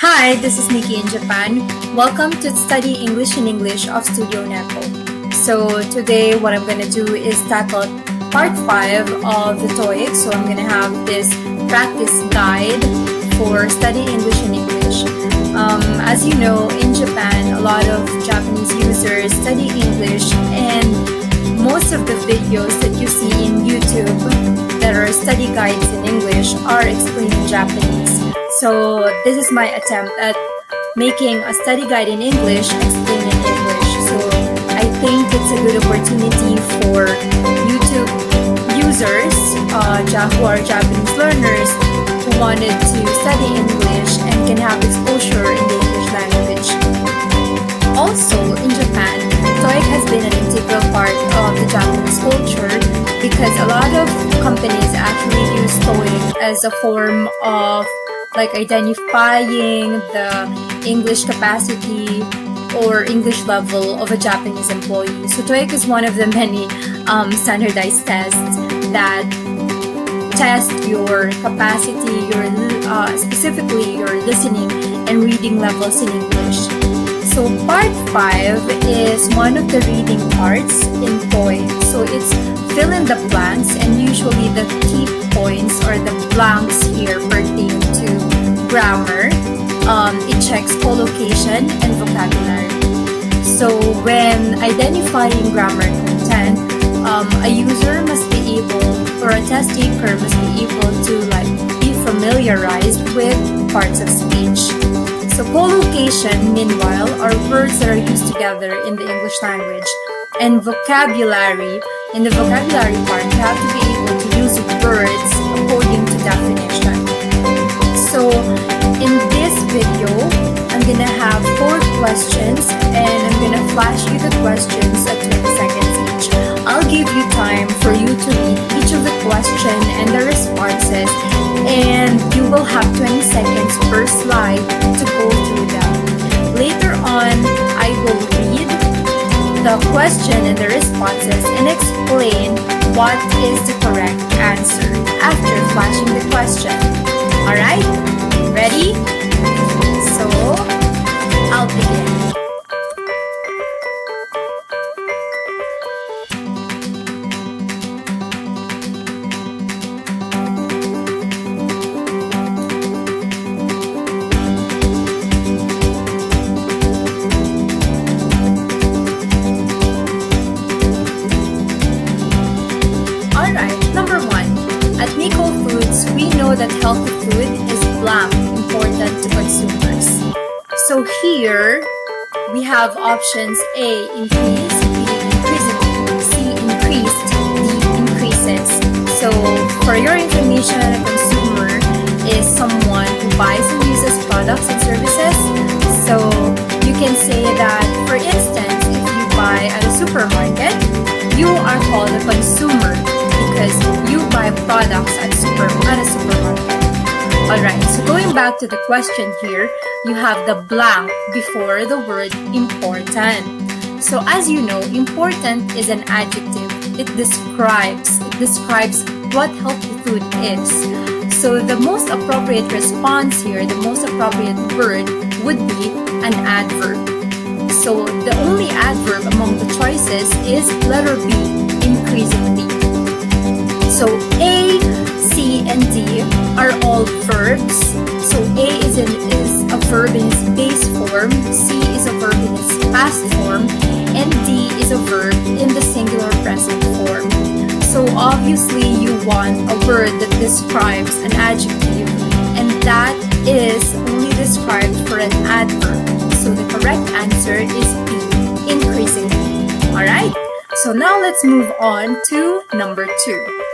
Hi, this is Niki in Japan. Welcome to Study English in English of Studio Neko. So today what I'm going to do is tackle part 5 of the TOEIC. So I'm going to have this practice guide for study English in English. As you know, in Japan, a lot of Japanese users study English, and most of the videos that you see in YouTube that are study guides in English are explaining Japanese. So this is my attempt at making a study guide in English explain in English. So I think it's a good opportunity for YouTube users who are Japanese learners who wanted to study English and can have exposure in the English language. Also, in Japan, TOEIC has been an integral part of the Japanese culture because a lot of companies actually use TOEIC as a form of identifying the English capacity or English level of a Japanese employee. So TOEIC is one of the many standardized tests that test your capacity, specifically your listening and reading levels in English. So part 5 is one of the reading parts in TOEIC. So it's fill in the blanks, and usually the key points or the blanks here pertain to grammar. It checks collocation and vocabulary. So when identifying grammar content, a user must be able, or a test taker must be able to be familiarized with parts of speech. So collocation, meanwhile, are words that are used together in the English language. And vocabulary, in the vocabulary part, you have to be able to use words according to definition. So in this video, I'm going to have 4 questions, and I'm going to flash you the questions at 20 seconds each. I'll give you time for you to read each of the question and the responses, and you will have 20 seconds per slide to go through them. Later on, I will read the question and the responses and explain what is the correct answer after flashing the question. Alright? Ready? So, I'll begin. That healthy food is blank important to consumers. So here we have options A, increase, B, increasing, C, increased, D, increases. So for your information, a consumer is someone who buys and uses products and services. So you can say that, for instance, if you buy at a supermarket, you are called a consumer because you buy products at a supermarket. Alright, so going back to the question here, you have the blank before the word important. So as you know, important is an adjective. It describes what healthy food is. So the most appropriate response here, the most appropriate word would be an adverb. So the only adverb among the choices is letter B, increasingly. So A, C, and D are all verbs. So A is a verb in its base form, C is a verb in its past form, and D is a verb in the singular present form. So obviously you want a word that describes an adjective, and that is only described for an adverb. So the correct answer is B, increasingly. Alright? So now let's move on to number 2.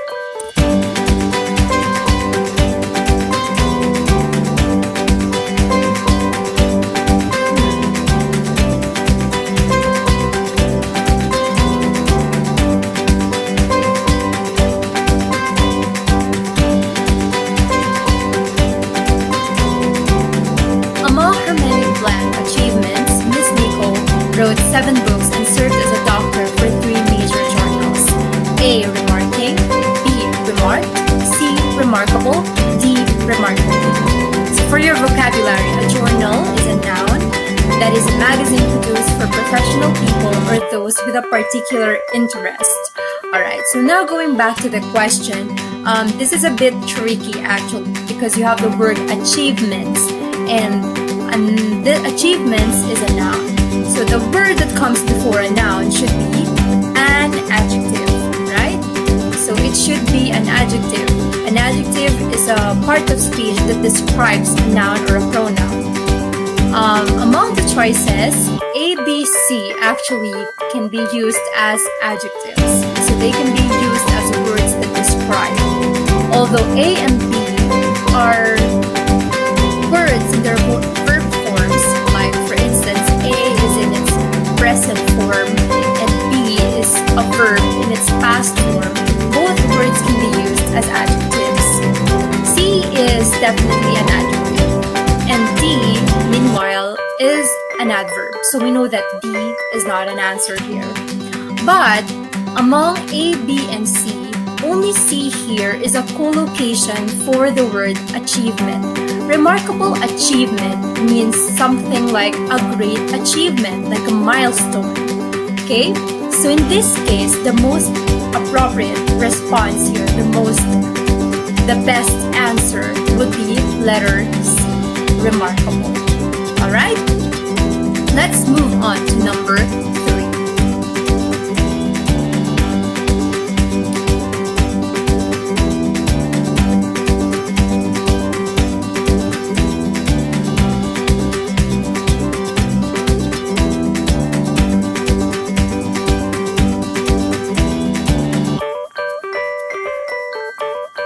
Wrote 7 books and served as a doctor for 3 major journals. A. Remarking, B. Remarked, C. Remarkable, D. Remarkable. So for your vocabulary, vocabulary, a journal is a noun that is a magazine produced for professional people or those with a particular interest. Alright, so now going back to the question, this is a bit tricky actually because you have the word achievements and the achievements is a noun. So the word that comes before a noun should be an adjective, right? So it should be an adjective. An adjective is a part of speech that describes a noun or a pronoun. Among the choices, A, B, C actually can be used as adjectives. So they can be used as words that describe. Although A and B are words in their verb forms, like for instance, A is in its present form and B is a verb in its past form, both words can be used as adjectives. C is definitely an adjective. And D, meanwhile, is an adverb. So we know that D is not an answer here. But among A, B, and C, only C here is a collocation for the word achievement. Remarkable achievement means something like a great achievement, like a milestone. Okay? So in this case, the most appropriate response here, the best answer would be letter C. Remarkable. Alright? Let's move on to number 3.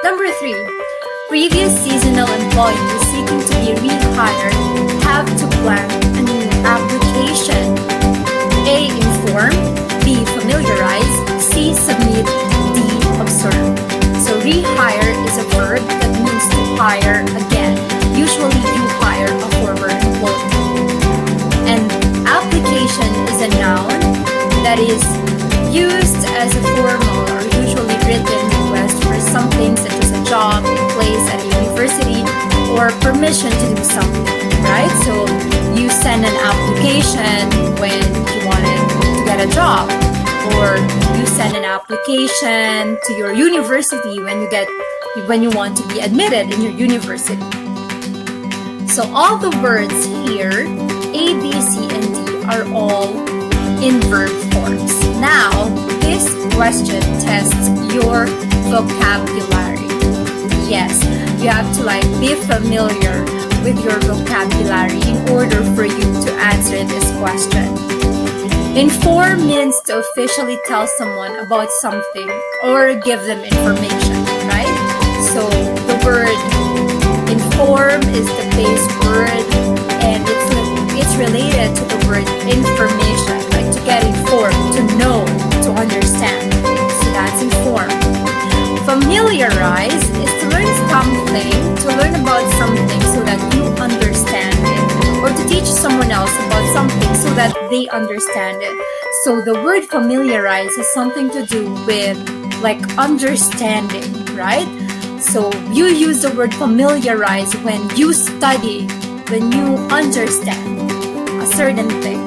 Number 3. Previous seasonal employees seeking to be rehired have to plan a new application. A. Inform. B. Familiarize. C. Submit. D. Observe. So rehire is a verb that means to hire again. Usually you hire a former employee. And application is a noun that is used as a formal or usually written request for something such as a job, a place at a university, or permission to do something, right? So you send an application when you wanted to get a job, or you send an application to your university when you want to be admitted in your university. So all the words here, A, B, C, and D, are all in verb forms. Now, this question tests your vocabulary. Yes, you have to be familiar with your vocabulary in order for you to answer this question. Inform means to officially tell someone about something or give them information, right? So the word inform is the base word and it's related to the word information, like to get informed, to know, to understand. So that's inform. Familiarize is to learn something, to learn about something so that you understand it, or to teach someone else about something so that they understand it. So the word familiarize is something to do with understanding, right? So you use the word familiarize when you study, when you understand a certain thing.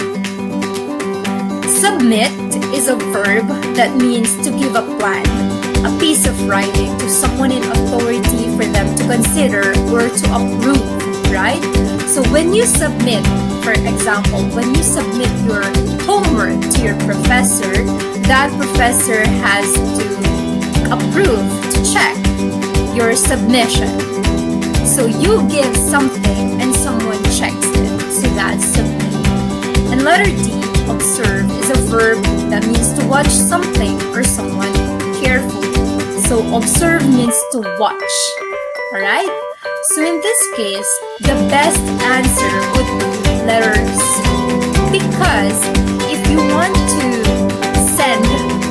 Submit is a verb that means to give a plan, a piece of writing to someone in authority for them to consider or to approve, right? So when you submit, for example, when you submit your homework to your professor, that professor has to approve, to check your submission. So you give something and someone checks it. So that's submit. And letter D, observe, is a verb that means to watch something or someone carefully. So observe means to watch. Alright? So in this case, the best answer would be letter C. Because if you want to send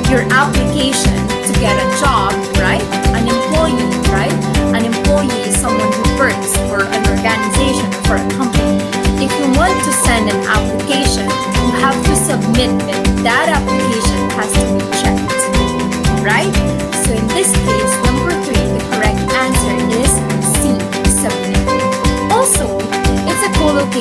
your application to get a job, right? An employee, right? An employee is someone who works for an organization or for a company. If you want to send an application, you have to submit it. That application has to be checked, right? So in this case, number 3, the correct answer is C, submit. Also, it's a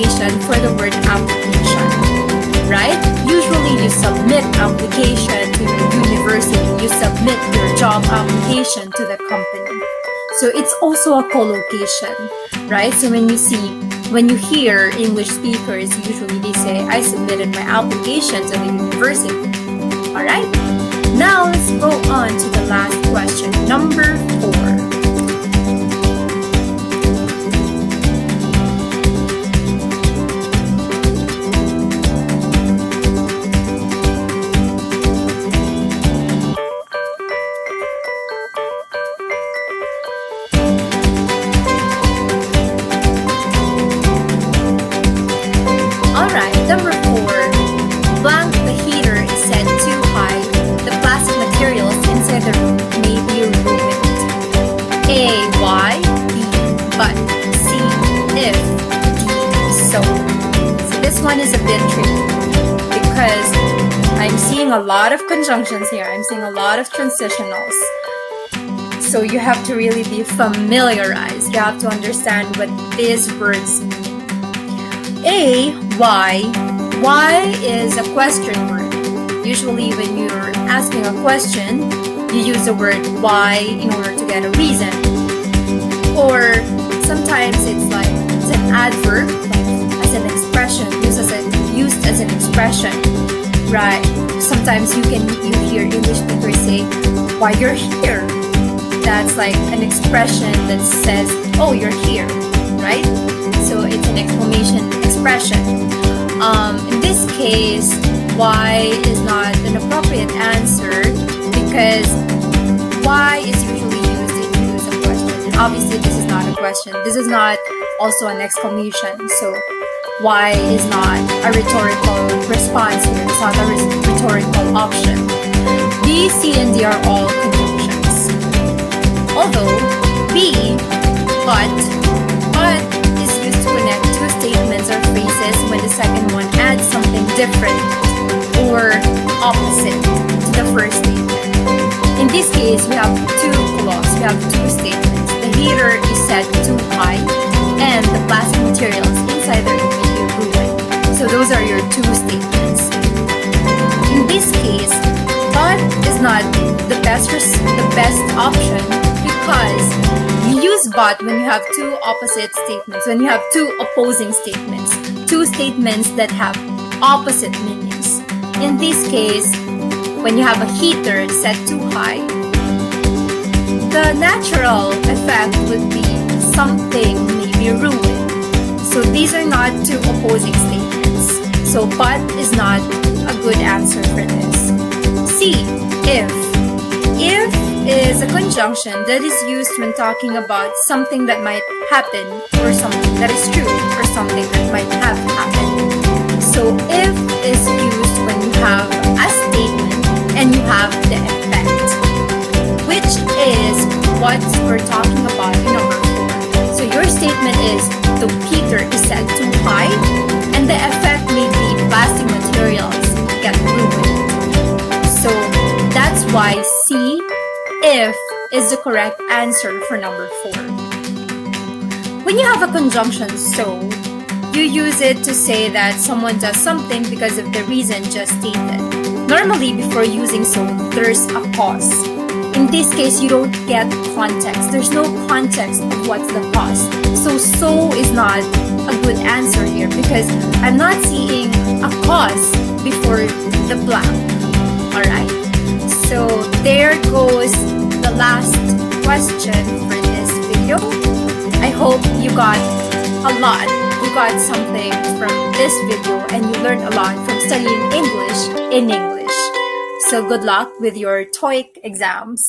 collocation for the word application, right? Usually you submit application to your university, you submit your job application to the company. So it's also a collocation, right? So when you hear English speakers, usually they say, I submitted my application to the university. All right? Now let's go on to the last question, number 4. Number 4, blank the heater is set too high, the plastic materials inside the room may be ruined. A, why, B, but, C, if, D, so. So this one is a bit tricky because I'm seeing a lot of conjunctions here. I'm seeing a lot of transitionals. So you have to really be familiarized. You have to understand what these words mean. A, why. Why is a question word. Usually when you're asking a question, you use the word why in order to get a reason. Or sometimes it's an adverb, like as an expression, used as an expression, right? Sometimes you hear English speakers say, why you're here. That's like an expression that says, oh, you're here, right? So it's an exclamation expression. In this case, why is not an appropriate answer because why is usually used to introduce a question. And obviously this is not a question. This is not also an exclamation. So why is not a rhetorical response here. It's not a rhetorical option. B, C, and D are all conjunctions. Although B, but is used to connect two statements or phrases when the second one adds something different or opposite to the first statement. In this case, we have two clauses, we have two statements. The heater is set too high and the plastic materials inside the room may be ruined. So those are your two statements. In this case, but is not the best option because you use but when you have two opposite statements, when you have two opposing statements, two statements that have opposite meanings. In this case, when you have a heater set too high, the natural effect would be something may be ruined. So these are not two opposing statements. So but is not a good answer for this. C, if. If is a conjunction that is used when talking about something that might happen or something that is true or something that might have happened. So if is used when you have a statement and you have the effect, which is what we're talking about in number 4. So your statement is the heater is set too high and the effect may be plastic materials get ruined. So that's why C, if, is the correct answer for number 4. When you have a conjunction so, you use it to say that someone does something because of the reason just stated. Normally, before using so, there's a cause. In this case, you don't get context. There's no context of what's the cause. So is not a good answer here because I'm not seeing a cause before the blank. Alright? So there goes the last question for this video. I hope you got a lot. You got something from this video and you learned a lot from studying English in English. So good luck with your TOEIC exams.